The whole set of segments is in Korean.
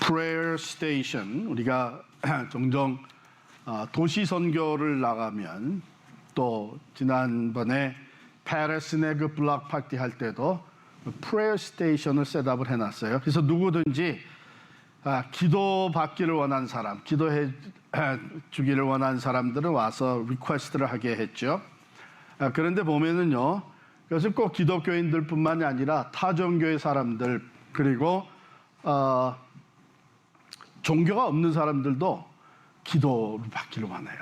prayer station, 우리가 종종 도시 선교를 나가면, 또 지난번에 페레스네 그 블락 파티 할 때도 prayer station을 셋업을 해놨어요. 그래서 누구든지 기도 받기를 원하는 사람, 기도해 주기를 원하는 사람들은 와서 리퀘스트를 하게 했죠. 그런데 보면은요, 그것은 꼭 기독교인들뿐만이 아니라 타 종교의 사람들, 그리고 종교가 없는 사람들도 기도를 받기를 원해요.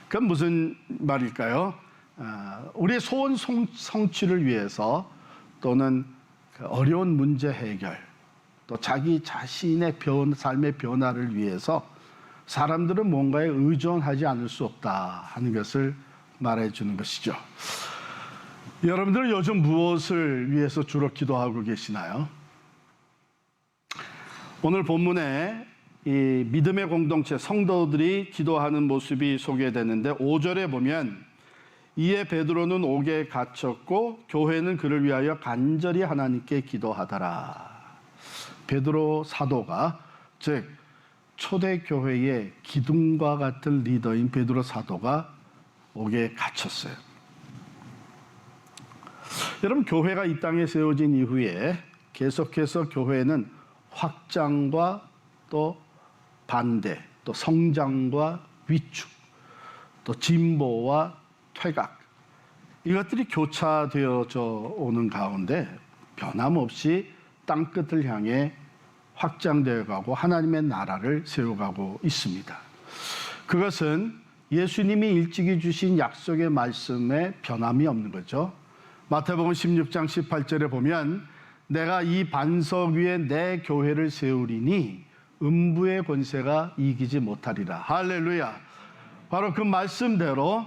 그건 무슨 말일까요? 우리의 소원 성취를 위해서, 또는 어려운 문제 해결, 또 자기 자신의 삶의 변화를 위해서 사람들은 뭔가에 의존하지 않을 수 없다 하는 것을 말해주는 것이죠. 여러분들은 요즘 무엇을 위해서 주로 기도하고 계시나요? 오늘 본문에 이 믿음의 공동체 성도들이 기도하는 모습이 소개되는데, 5절에 보면 이에 베드로는 옥에 갇혔고 교회는 그를 위하여 간절히 하나님께 기도하더라. 베드로 사도가, 즉 초대교회의 기둥과 같은 리더인 베드로 사도가 옥에 갇혔어요. 여러분, 교회가 이 땅에 세워진 이후에 계속해서 교회는 확장과 또 반대, 또 성장과 위축, 또 진보와 퇴각, 이것들이 교차되어져 오는 가운데 변함없이 땅끝을 향해 확장되어 가고 하나님의 나라를 세워가고 있습니다. 그것은 예수님이 일찍이 주신 약속의 말씀에 변함이 없는 거죠. 마태복음 16장 18절에 보면 내가 이 반석 위에 내 교회를 세우리니 음부의 권세가 이기지 못하리라. 할렐루야. 바로 그 말씀대로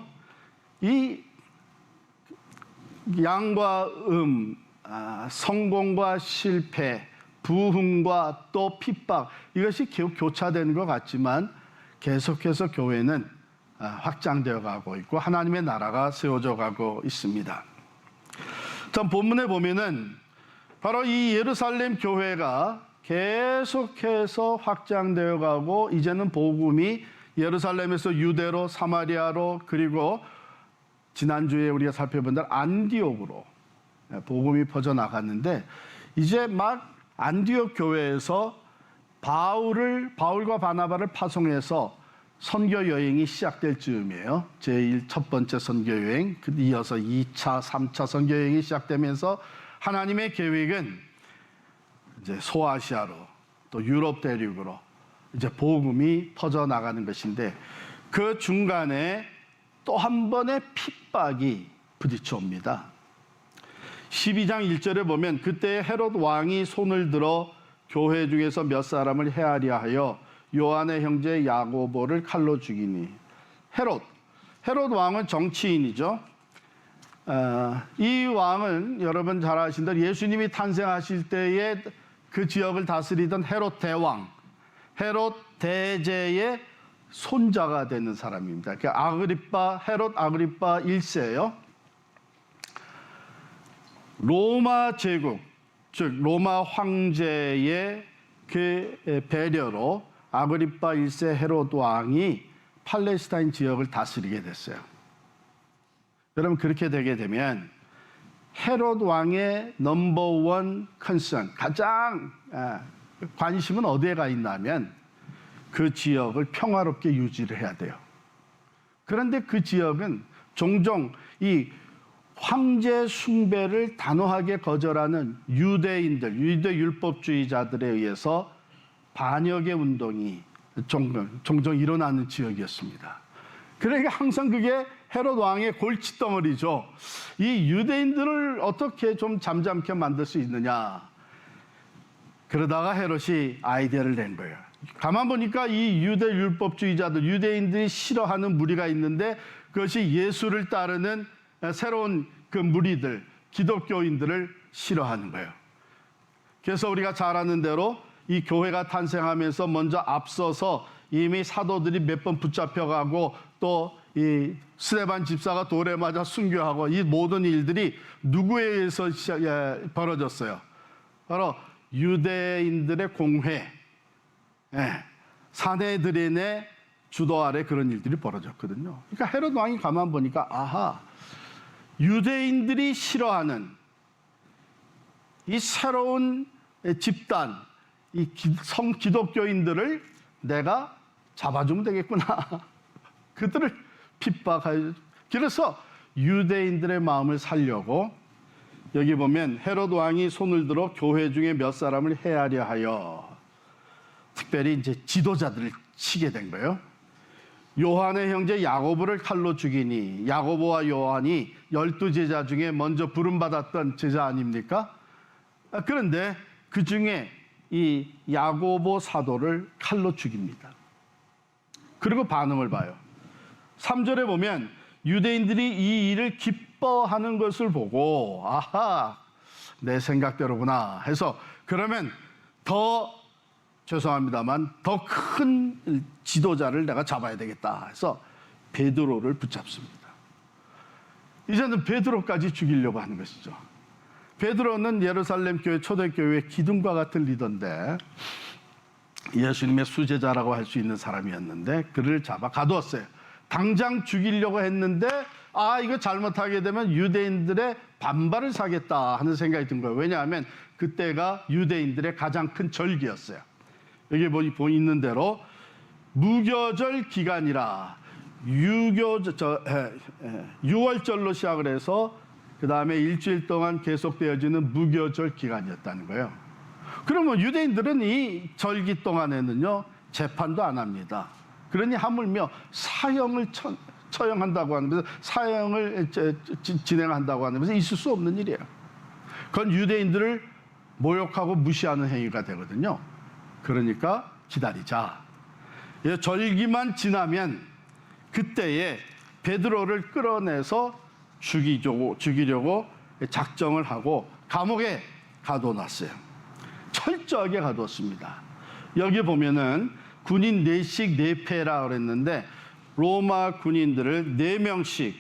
이 양과 성공과 실패, 부흥과 또 핍박, 이것이 교차되는 것 같지만 계속해서 교회는 확장되어 가고 있고 하나님의 나라가 세워져 가고 있습니다. 전 본문에 보면은 바로 이 예루살렘 교회가 계속해서 확장되어 가고, 이제는 복음이 예루살렘에서 유대로, 사마리아로, 그리고 지난주에 우리가 살펴본 대로 안디옥으로 복음이 퍼져나갔는데, 이제 막 안디옥 교회에서 바울과 바나바를 파송해서 선교 여행이 시작될 즈음이에요. 첫 번째 선교 여행, 이어서 2차, 3차 선교 여행이 시작되면서 하나님의 계획은 이제 소아시아로, 또 유럽 대륙으로 이제 복음이 퍼져나가는 것인데, 그 중간에 또 한 번의 핍박이 부딪혀 옵니다. 12장 1절에 보면 그때 헤롯 왕이 손을 들어 교회 중에서 몇 사람을 해하려 하여 요한의 형제 야고보를 칼로 죽이니. 헤롯 왕은 정치인이죠. 이 왕은 여러분 잘 아시는 대로 예수님이 탄생하실 때에 그 지역을 다스리던 헤롯 대왕, 헤롯 대제의 손자가 되는 사람입니다. 헤롯 아그리파 1세예요. 로마 제국, 즉 로마 황제의 그 배려로 아그리파 1세 헤롯 왕이 팔레스타인 지역을 다스리게 됐어요. 여러분, 그렇게 되게 되면 헤롯 왕의 넘버원 컨선, 가장 관심은 어디에 가 있냐면 그 지역을 평화롭게 유지를 해야 돼요. 그런데 그 지역은 종종 이 황제 숭배를 단호하게 거절하는 유대인들, 유대 율법주의자들에 의해서 반역의 운동이 종종 일어나는 지역이었습니다. 그러니까 항상 그게 헤롯 왕의 골칫덩어리죠. 이 유대인들을 어떻게 좀 잠잠케 만들 수 있느냐. 그러다가 헤롯이 아이디어를 낸 거예요. 가만 보니까 이 유대 율법주의자들, 유대인들이 싫어하는 무리가 있는데, 그것이 예수를 따르는 새로운 그 무리들, 기독교인들을 싫어하는 거예요. 그래서 우리가 잘 아는 대로 이 교회가 탄생하면서 먼저 앞서서 이미 사도들이 몇 번 붙잡혀가고, 또 이 스데반 집사가 돌에 맞아 순교하고, 이 모든 일들이 누구에 의해서 벌어졌어요? 바로 유대인들의 공회, 사내들인의 주도 아래 그런 일들이 벌어졌거든요. 그러니까 헤롯 왕이 가만 보니까 아하, 유대인들이 싫어하는 이 새로운 집단, 이 성기독교인들을 내가 잡아주면 되겠구나. 그들을 핍박하여. 그래서 유대인들의 마음을 살려고 여기 보면 헤롯 왕이 손을 들어 교회 중에 몇 사람을 해하려 하여 특별히 이제 지도자들을 치게 된 거예요. 요한의 형제 야고보를 칼로 죽이니 야고보와 요한이 12제자 중에 먼저 부름받았던 제자 아닙니까? 그런데 그 중에 이 야고보 사도를 칼로 죽입니다. 그리고 반응을 봐요. 3절에 보면 유대인들이 이 일을 기뻐하는 것을 보고 아하, 내 생각대로구나 해서 그러면 죄송합니다만 더 큰 지도자를 내가 잡아야 되겠다 해서 베드로를 붙잡습니다. 이제는 베드로까지 죽이려고 하는 것이죠. 베드로는 예루살렘 교회 초대교회의 기둥과 같은 리더인데 예수님의 수제자라고 할 수 있는 사람이었는데 그를 잡아 가두었어요. 당장 죽이려고 했는데 이거 잘못하게 되면 유대인들의 반발을 사겠다 하는 생각이 든 거예요. 왜냐하면 그때가 유대인들의 가장 큰 절기였어요. 여기 보이는 대로 무교절 기간이라 유월절로 시작을 해서 그 다음에 일주일 동안 계속되어지는 무교절 기간이었다는 거예요. 그러면 유대인들은 이 절기 동안에는요 재판도 안 합니다. 그러니 하물며 사형을 처형한다고 하면서 사형을 진행한다고 하면서 있을 수 없는 일이에요. 그건 유대인들을 모욕하고 무시하는 행위가 되거든요. 그러니까 기다리자. 절기만 지나면 그때에 베드로를 끌어내서 죽이려고 작정을 하고 감옥에 가둬놨어요. 철저하게 가뒀습니다. 여기 보면은 군인 4씩 4패라 그랬는데 로마 군인들을 4명씩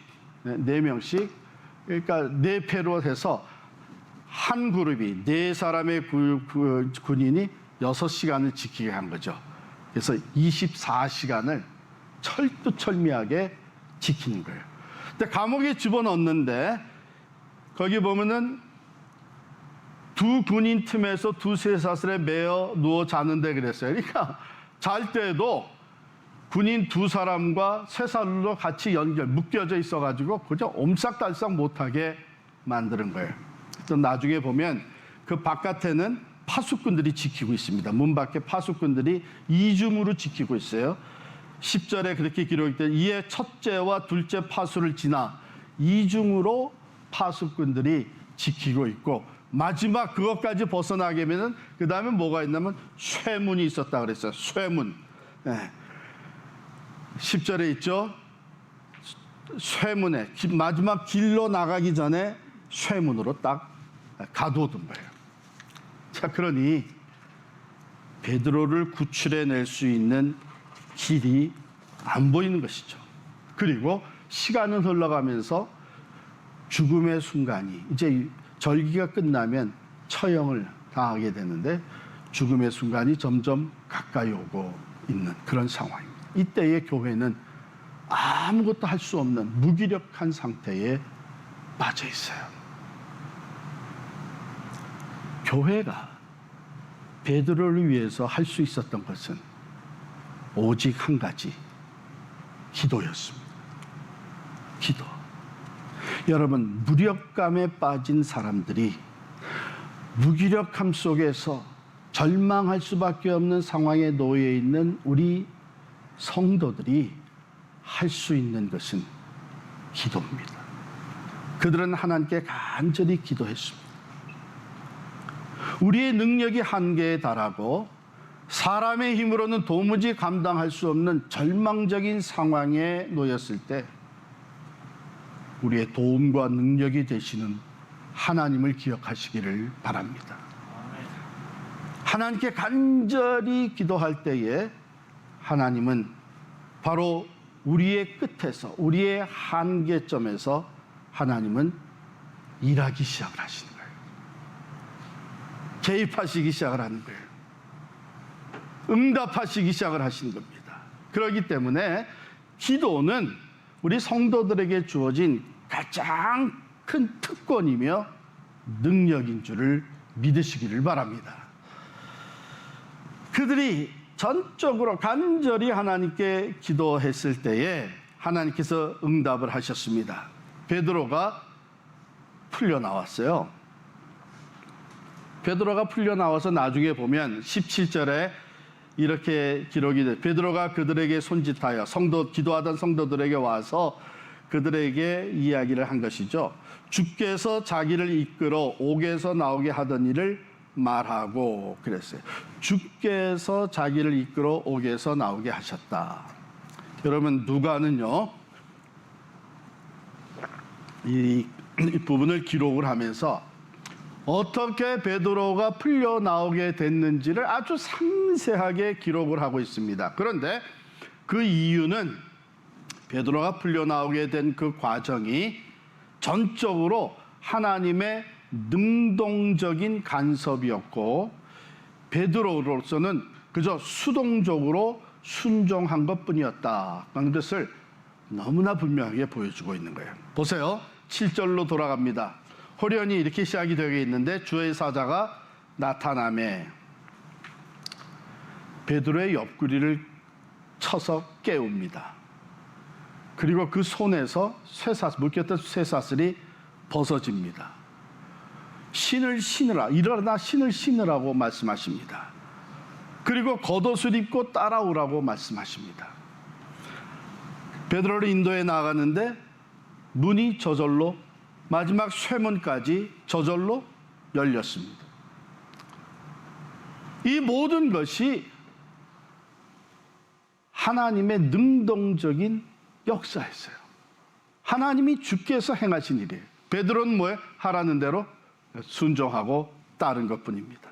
그러니까 4패로 해서 한 그룹이 4사람의 군인이 6시간을 지키게 한 거죠. 그래서 24시간을 철두철미하게 지키는 거예요. 근데 감옥에 집어넣는데 거기 보면은 두 군인 틈에서 두세 사슬에 매어 누워 자는데 그랬어요. 그러니까 잘 때도 군인 2사람과 쇠사슬로 같이 묶여져 있어가지고 그저 옴싹달싹 못하게 만드는 거예요. 또 나중에 보면 그 바깥에는 파수꾼들이 지키고 있습니다. 문 밖에 파수꾼들이 이중으로 지키고 있어요. 10절에 그렇게 기록이 돼 이에 첫째와 둘째 파수를 지나 이중으로 파수꾼들이 지키고 있고 마지막 그것까지 벗어나게 되면 그 다음에 뭐가 있냐면 쇠문이 있었다 그랬어요. 쇠문. 10절에 있죠. 쇠문에 마지막 길로 나가기 전에 쇠문으로 딱 가둬둔 거예요. 자, 그러니 베드로를 구출해낼 수 있는 길이 안 보이는 것이죠. 그리고 시간은 흘러가면서 죽음의 순간이 이제 절기가 끝나면 처형을 당하게 되는데 죽음의 순간이 점점 가까이 오고 있는 그런 상황입니다. 이때의 교회는 아무것도 할 수 없는 무기력한 상태에 빠져 있어요. 교회가 베드로를 위해서 할 수 있었던 것은 오직 한 가지, 기도였습니다. 기도. 여러분, 무력감에 빠진 사람들이 무기력함 속에서 절망할 수밖에 없는 상황에 놓여 있는 우리 성도들이 할 수 있는 것은 기도입니다. 그들은 하나님께 간절히 기도했습니다. 우리의 능력이 한계에 달하고 사람의 힘으로는 도무지 감당할 수 없는 절망적인 상황에 놓였을 때 우리의 도움과 능력이 되시는 하나님을 기억하시기를 바랍니다. 하나님께 간절히 기도할 때에 하나님은 바로 우리의 끝에서 우리의 한계점에서 하나님은 일하기 시작을 하시는 거예요. 개입하시기 시작을 하는 거예요. 응답하시기 시작을 하시는 겁니다. 그렇기 때문에 기도는 우리 성도들에게 주어진 가장 큰 특권이며 능력인 줄을 믿으시기를 바랍니다. 그들이 전적으로 간절히 하나님께 기도했을 때에 하나님께서 응답을 하셨습니다. 베드로가 풀려나왔어요. 베드로가 풀려나와서 나중에 보면 17절에 이렇게 기록이 돼. 베드로가 그들에게 손짓하여 기도하던 성도들에게 와서 그들에게 이야기를 한 것이죠. 주께서 자기를 이끌어 옥에서 나오게 하던 일을 말하고 그랬어요. 주께서 자기를 이끌어 옥에서 나오게 하셨다. 여러분, 누가는요, 이 부분을 기록을 하면서 어떻게 베드로가 풀려 나오게 됐는지를 아주 상세하게 기록을 하고 있습니다. 그런데 그 이유는 베드로가 풀려 나오게 된 그 과정이 전적으로 하나님의 능동적인 간섭이었고, 베드로로서는 그저 수동적으로 순종한 것뿐이었다 하는 것을 너무나 분명하게 보여주고 있는 거예요. 보세요. 7절로 돌아갑니다. 호련히 이렇게 시작이 되어 있는데, 주의 사자가 나타나매 베드로의 옆구리를 쳐서 깨웁니다. 그리고 그 손에서 묶였던 쇠사슬이 벗어집니다. 신을 신으라, 일어나 신을 신으라고 말씀하십니다. 그리고 겉옷을 입고 따라오라고 말씀하십니다. 베드로를 인도해 나가는데 문이 저절로, 마지막 쇠문까지 저절로 열렸습니다. 이 모든 것이 하나님의 능동적인 역사였어요. 하나님이 주께서 행하신 일이에요. 베드로는 뭐예요? 하라는 대로 순종하고 따른 것뿐입니다.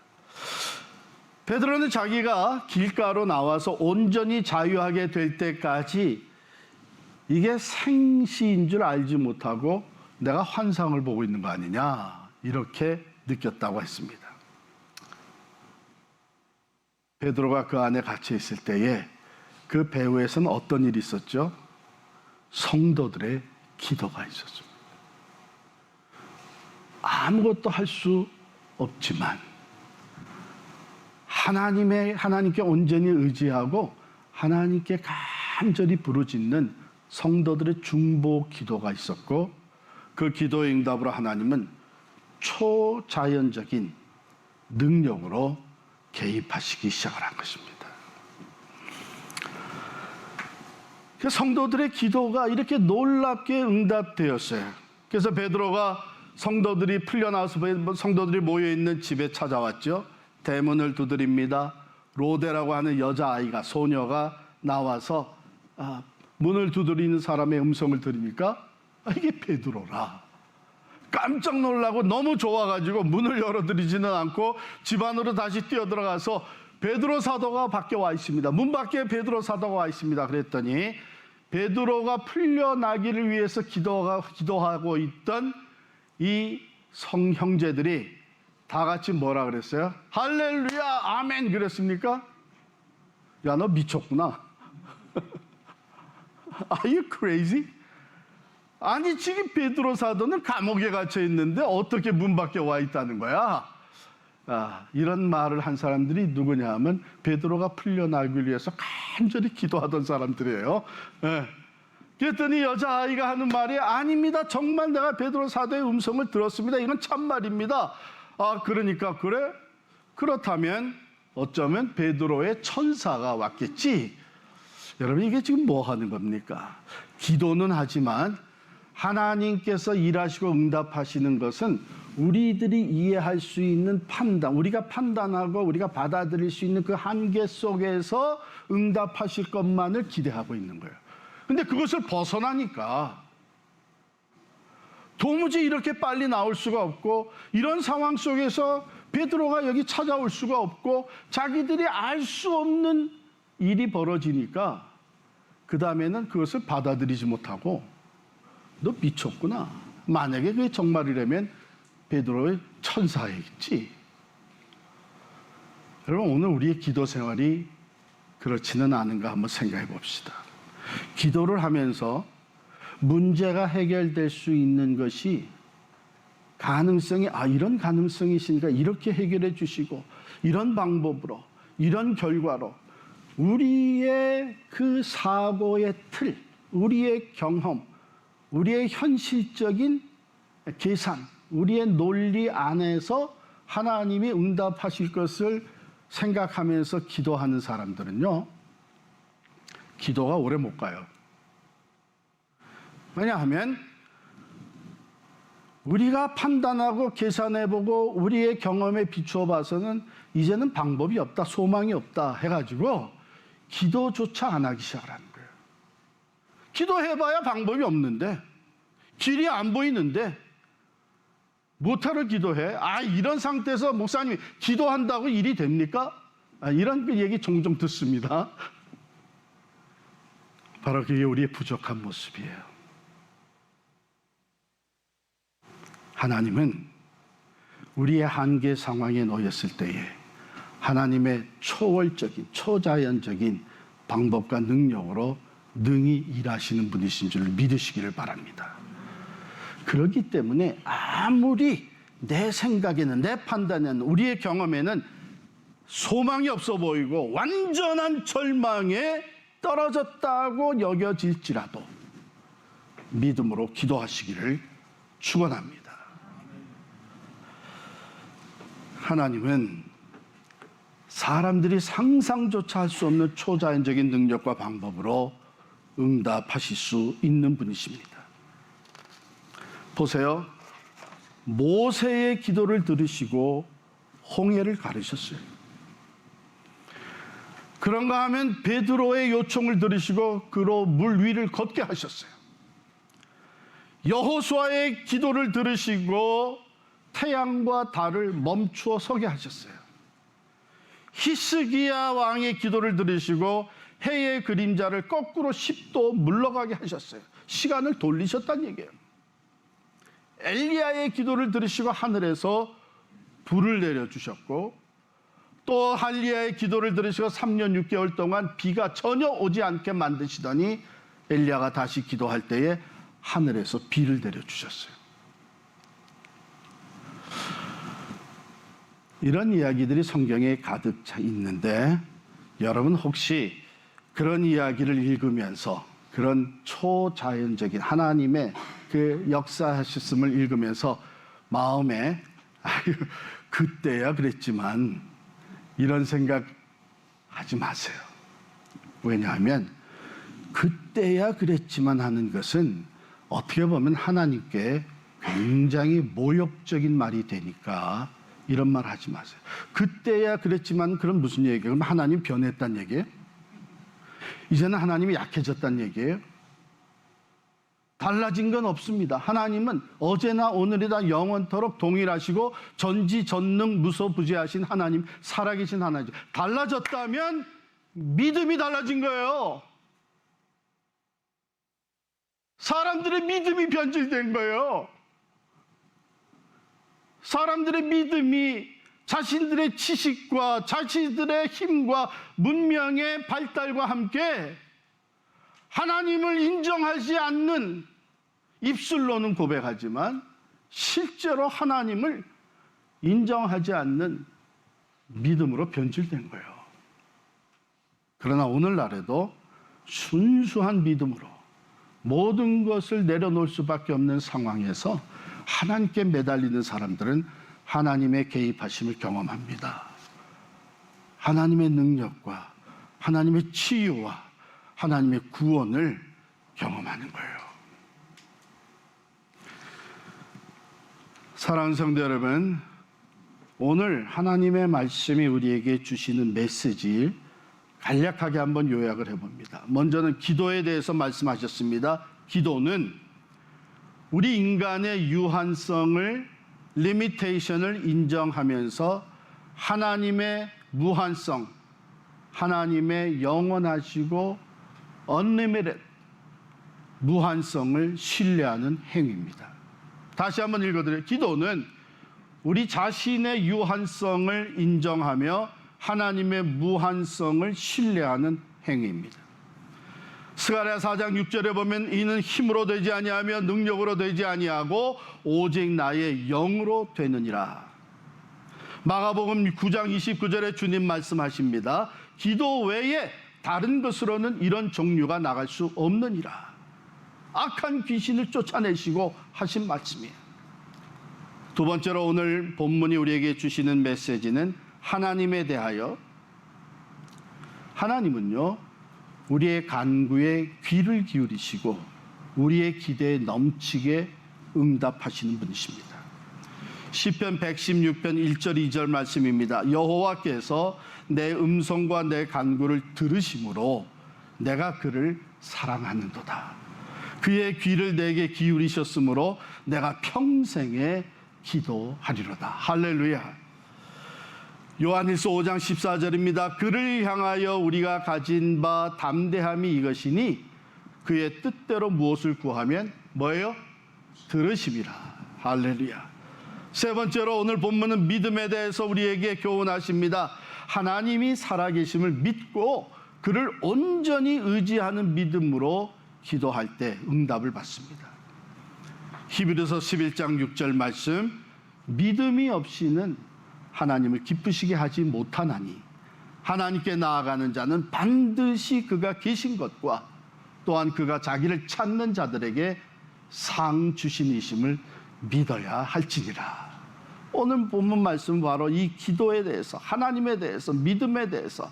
베드로는 자기가 길가로 나와서 온전히 자유하게 될 때까지 이게 생시인 줄 알지 못하고 내가 환상을 보고 있는 거 아니냐, 이렇게 느꼈다고 했습니다. 베드로가 그 안에 갇혀 있을 때에 그 배후에서는 어떤 일이 있었죠? 성도들의 기도가 있었습니다. 아무것도 할 수 없지만 하나님께 온전히 의지하고 하나님께 간절히 부르짖는 성도들의 중보 기도가 있었고, 그 기도의 응답으로 하나님은 초자연적인 능력으로 개입하시기 시작을 한 것입니다. 성도들의 기도가 이렇게 놀랍게 응답되었어요. 그래서 베드로가 성도들이 풀려나와서 성도들이 모여있는 집에 찾아왔죠. 대문을 두드립니다. 로데라고 하는 여자아이가, 소녀가 나와서 문을 두드리는 사람의 음성을 들으니까 이게 베드로라. 깜짝 놀라고 너무 좋아가지고 문을 열어드리지는 않고 집 안으로 다시 뛰어들어가서 베드로 사도가 밖에 와 있습니다. 문 밖에 베드로 사도가 와 있습니다. 그랬더니 베드로가 풀려나기를 위해서 기도하고 있던 이 성형제들이 다 같이 뭐라 그랬어요? 할렐루야, 아멘 그랬습니까? 야, 너 미쳤구나. Are you crazy? 아니, 지금 베드로 사도는 감옥에 갇혀 있는데 어떻게 문 밖에 와 있다는 거야? 이런 말을 한 사람들이 누구냐 하면 베드로가 풀려나기 위해서 간절히 기도하던 사람들이에요. 그랬더니 여자아이가 하는 말이, 아닙니다. 정말 내가 베드로 사도의 음성을 들었습니다. 이건 참말입니다. 그러니까 그래? 그렇다면 어쩌면 베드로의 천사가 왔겠지. 여러분, 이게 지금 뭐 하는 겁니까? 기도는 하지만 하나님께서 일하시고 응답하시는 것은 우리들이 이해할 수 있는 판단, 우리가 판단하고 우리가 받아들일 수 있는 그 한계 속에서 응답하실 것만을 기대하고 있는 거예요. 근데 그것을 벗어나니까 도무지 이렇게 빨리 나올 수가 없고, 이런 상황 속에서 베드로가 여기 찾아올 수가 없고, 자기들이 알 수 없는 일이 벌어지니까 그 다음에는 그것을 받아들이지 못하고, 너 미쳤구나. 만약에 그게 정말이라면 베드로의 천사이겠지. 여러분, 오늘 우리의 기도 생활이 그렇지는 않은가 한번 생각해 봅시다. 기도를 하면서 문제가 해결될 수 있는 것이 가능성이 이런 가능성이 있으니까 이렇게 해결해 주시고 이런 방법으로 이런 결과로 우리의 그 사고의 틀, 우리의 경험, 우리의 현실적인 계산, 우리의 논리 안에서 하나님이 응답하실 것을 생각하면서 기도하는 사람들은요, 기도가 오래 못 가요. 왜냐하면 우리가 판단하고 계산해보고 우리의 경험에 비추어 봐서는 이제는 방법이 없다, 소망이 없다 해가지고 기도조차 안 하기 시작하는 거예요. 기도해봐야 방법이 없는데, 길이 안 보이는데 뭐하러 기도해? 이런 상태에서 목사님이 기도한다고 일이 됩니까? 이런 얘기 종종 듣습니다. 바로 그게 우리의 부족한 모습이에요. 하나님은 우리의 한계 상황에 놓였을 때에 하나님의 초월적인, 초자연적인 방법과 능력으로 능히 일하시는 분이신 줄 믿으시기를 바랍니다. 그렇기 때문에 아무리 내 생각에는, 내 판단에는, 우리의 경험에는 소망이 없어 보이고 완전한 절망에 떨어졌다고 여겨질지라도 믿음으로 기도하시기를 축원합니다. 하나님은 사람들이 상상조차 할 수 없는 초자연적인 능력과 방법으로 응답하실 수 있는 분이십니다. 보세요. 모세의 기도를 들으시고 홍해를 가르셨어요. 그런가 하면 베드로의 요청을 들으시고 그로 물 위를 걷게 하셨어요. 여호수아의 기도를 들으시고 태양과 달을 멈추어 서게 하셨어요. 히스기야 왕의 기도를 들으시고 해의 그림자를 거꾸로 10도 물러가게 하셨어요. 시간을 돌리셨다는 얘기예요. 엘리야의 기도를 들으시고 하늘에서 불을 내려주셨고, 또 할리야의 기도를 들으시고 3년 6개월 동안 비가 전혀 오지 않게 만드시더니 엘리야가 다시 기도할 때에 하늘에서 비를 내려주셨어요. 이런 이야기들이 성경에 가득 차 있는데, 여러분 혹시 그런 이야기를 읽으면서 그런 초자연적인 하나님의 그 역사하셨음을 읽으면서 마음에 그때야 그랬지만 이런 생각 하지 마세요. 왜냐하면 그때야 그랬지만 하는 것은 어떻게 보면 하나님께 굉장히 모욕적인 말이 되니까 이런 말 하지 마세요. 그때야 그랬지만 그럼 무슨 얘기예요? 그럼 하나님 변했단 얘기예요? 이제는 하나님이 약해졌단 얘기예요? 달라진 건 없습니다. 하나님은 어제나 오늘이나 영원토록 동일하시고 전지전능 무소부재하신 하나님, 살아계신 하나님. 달라졌다면 믿음이 달라진 거예요. 사람들의 믿음이 변질된 거예요. 사람들의 믿음이 자신들의 지식과 자신들의 힘과 문명의 발달과 함께 하나님을 인정하지 않는, 입술로는 고백하지만 실제로 하나님을 인정하지 않는 믿음으로 변질된 거예요. 그러나 오늘날에도 순수한 믿음으로 모든 것을 내려놓을 수밖에 없는 상황에서 하나님께 매달리는 사람들은 하나님의 개입하심을 경험합니다. 하나님의 능력과 하나님의 치유와 하나님의 구원을 경험하는 거예요. 사랑하는 성도 여러분, 오늘 하나님의 말씀이 우리에게 주시는 메시지를 간략하게 한번 요약을 해봅니다. 먼저는 기도에 대해서 말씀하셨습니다. 기도는 우리 인간의 유한성을, 리미테이션을 인정하면서 하나님의 무한성, 하나님의 영원하시고 unlimited 무한성을 신뢰하는 행위입니다. 다시 한번 읽어드려요. 기도는 우리 자신의 유한성을 인정하며 하나님의 무한성을 신뢰하는 행위입니다. 스가랴 4장 6절에 보면 이는 힘으로 되지 아니하며 능력으로 되지 아니하고 오직 나의 영으로 되느니라. 마가복음 9장 29절에 주님 말씀하십니다. 기도 외에 다른 것으로는 이런 종류가 나갈 수 없느니라. 악한 귀신을 쫓아내시고 하신 말씀이에요. 두 번째로 오늘 본문이 우리에게 주시는 메시지는 하나님에 대하여, 하나님은요 우리의 간구에 귀를 기울이시고 우리의 기대에 넘치게 응답하시는 분이십니다. 시편 116편 1절 2절 말씀입니다. 여호와께서 내 음성과 내 간구를 들으심으로 내가 그를 사랑하는도다. 그의 귀를 내게 기울이셨으므로 내가 평생에 기도하리로다. 할렐루야. 요한일서 5장 14절입니다. 그를 향하여 우리가 가진 바 담대함이 이것이니 그의 뜻대로 무엇을 구하면 뭐예요? 들으심이라. 할렐루야. 세 번째로 오늘 본문은 믿음에 대해서 우리에게 교훈하십니다. 하나님이 살아계심을 믿고 그를 온전히 의지하는 믿음으로 기도할 때 응답을 받습니다. 히브리서 11장 6절 말씀, 믿음이 없이는 하나님을 기쁘시게 하지 못하나니 하나님께 나아가는 자는 반드시 그가 계신 것과 또한 그가 자기를 찾는 자들에게 상 주시니심을 믿어야 할지니라. 오늘 본문 말씀 바로 이 기도에 대해서, 하나님에 대해서, 믿음에 대해서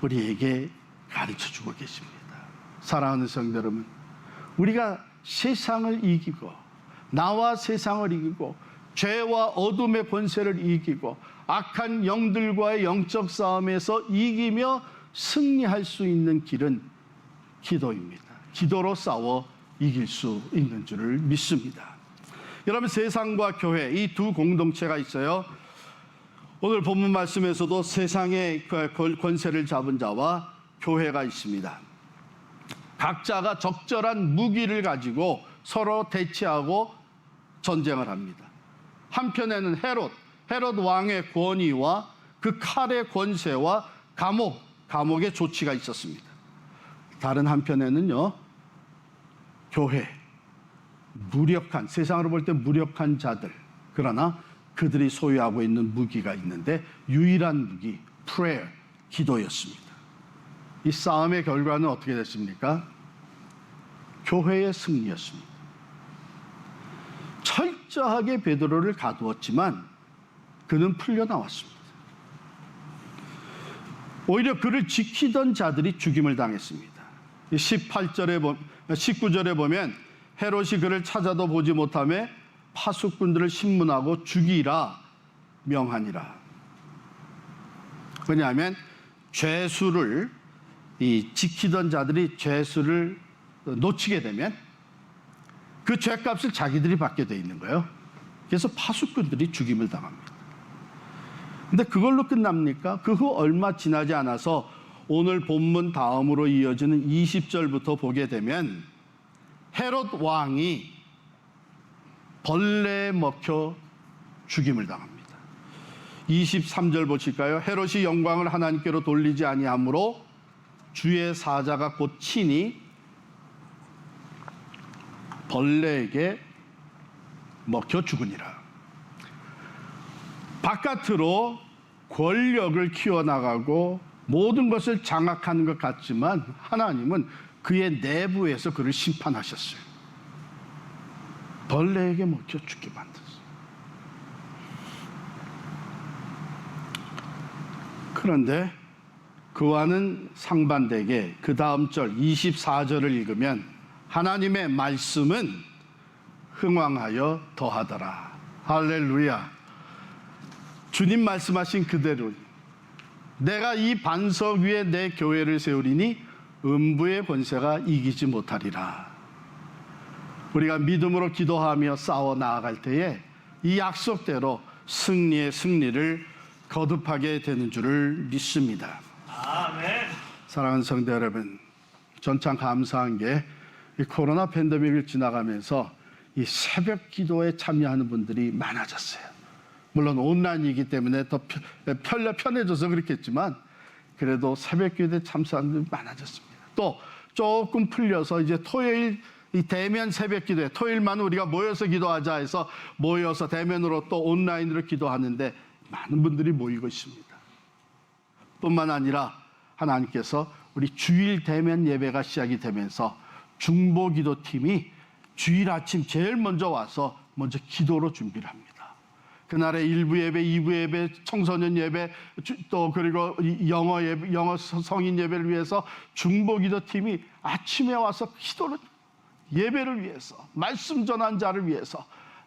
우리에게 가르쳐주고 계십니다. 사랑하는 성도 여러분, 우리가 세상을 이기고, 나와 세상을 이기고, 죄와 어둠의 권세를 이기고 악한 영들과의 영적 싸움에서 이기며 승리할 수 있는 길은 기도입니다. 기도로 싸워 이길 수 있는 줄을 믿습니다. 여러분, 세상과 교회, 이 두 공동체가 있어요. 오늘 본문 말씀에서도 세상의 권세를 잡은 자와 교회가 있습니다. 각자가 적절한 무기를 가지고 서로 대치하고 전쟁을 합니다. 한편에는 헤롯 왕의 권위와 그 칼의 권세와 감옥의 조치가 있었습니다. 다른 한편에는요, 교회, 무력한, 세상으로 볼 때 무력한 자들, 그러나 그들이 소유하고 있는 무기가 있는데 유일한 무기, prayer, 기도였습니다. 이 싸움의 결과는 어떻게 됐습니까? 교회의 승리였습니다. 철저하게 베드로를 가두었지만 그는 풀려나왔습니다. 오히려 그를 지키던 자들이 죽임을 당했습니다. 19절에 보면 헤롯이 그를 찾아도 보지 못하며 파수꾼들을 신문하고 죽이라 명하니라. 왜냐하면 죄수를, 이 지키던 자들이 죄수를 놓치게 되면 그 죄값을 자기들이 받게 돼 있는 거예요. 그래서 파수꾼들이 죽임을 당합니다. 근데 그걸로 끝납니까? 그 후 얼마 지나지 않아서 오늘 본문 다음으로 이어지는 20절부터 보게 되면 헤롯 왕이 벌레에 먹혀 죽임을 당합니다. 23절 보실까요? 헤롯이 영광을 하나님께로 돌리지 아니하므로 주의 사자가 곧 친히 벌레에게 먹혀 죽으니라. 바깥으로 권력을 키워나가고 모든 것을 장악하는 것 같지만 하나님은 그의 내부에서 그를 심판하셨어요. 벌레에게 먹혀 죽게 만들었어요. 그런데 그와는 상반되게 그 다음 절 24절을 읽으면 하나님의 말씀은 흥왕하여 더하더라. 할렐루야. 주님 말씀하신 그대로 내가 이 반석 위에 내 교회를 세우리니 음부의 권세가 이기지 못하리라. 우리가 믿음으로 기도하며 싸워 나아갈 때에 이 약속대로 승리의 승리를 거듭하게 되는 줄을 믿습니다. 아멘. 사랑하는 성도 여러분, 전 참 감사한 게 이 코로나 팬데믹을 지나가면서 이 새벽 기도에 참여하는 분들이 많아졌어요. 물론 온라인이기 때문에 더 편해져서 그렇겠지만 그래도 새벽기도에 참석하는 분들이 많아졌습니다. 또 조금 풀려서 이제 토요일 이 대면 새벽기도에 토요일만 우리가 모여서 기도하자 해서 모여서 대면으로 또 온라인으로 기도하는데 많은 분들이 모이고 있습니다. 뿐만 아니라 하나님께서 우리 주일 대면 예배가 시작이 되면서 중보기도팀이 주일 아침 제일 먼저 와서 먼저 기도로 준비를 합니다. 그날의 1부 예배, 2부 예배, 청소년 예배, 또 그리고 영어 예배, 영어 성인 예배를 위해서 중보기도팀이 아침에 와서 기도를 예배를 위해서, 말씀 전한 자를 위해서,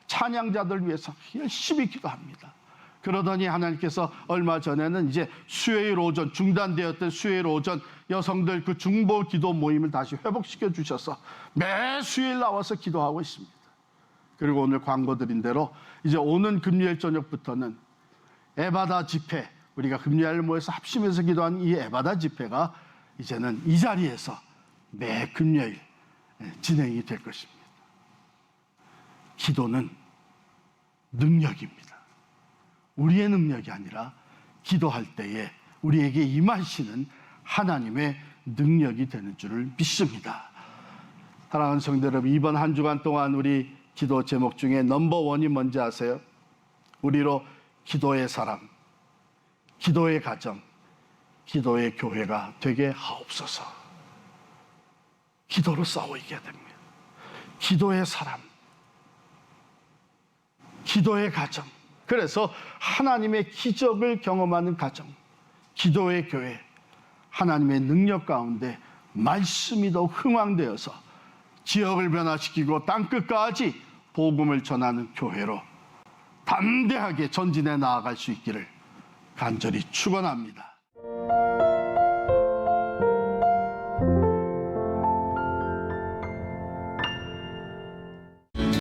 찬양자들 위해서 열심히 기도합니다. 그러더니 하나님께서 얼마 전에는 이제 수요일 오전, 중단되었던 수요일 오전 여성들 그 중보 기도 모임을 다시 회복시켜 주셔서 매 수요일 나와서 기도하고 있습니다. 그리고 오늘 광고 드린 대로 이제 오는 금요일 저녁부터는 에바다 집회, 우리가 금요일 모여서 합심해서 기도한 이 에바다 집회가 이제는 이 자리에서 매 금요일 진행이 될 것입니다. 기도는 능력입니다. 우리의 능력이 아니라 기도할 때에 우리에게 임하시는 하나님의 능력이 되는 줄을 믿습니다. 사랑하는 성도 여러분, 이번 한 주간 동안 우리 기도 제목 중에 넘버원이 뭔지 아세요? 우리로 기도의 사람, 기도의 가정, 기도의 교회가 되게 하옵소서. 기도로 싸워 이겨야 됩니다. 기도의 사람, 기도의 가정. 그래서 하나님의 기적을 경험하는 가정, 기도의 교회, 하나님의 능력 가운데 말씀이 더 흥왕되어서 지역을 변화시키고 땅끝까지 복음을 전하는 교회로 담대하게 전진해 나아갈 수 있기를 간절히 축원합니다.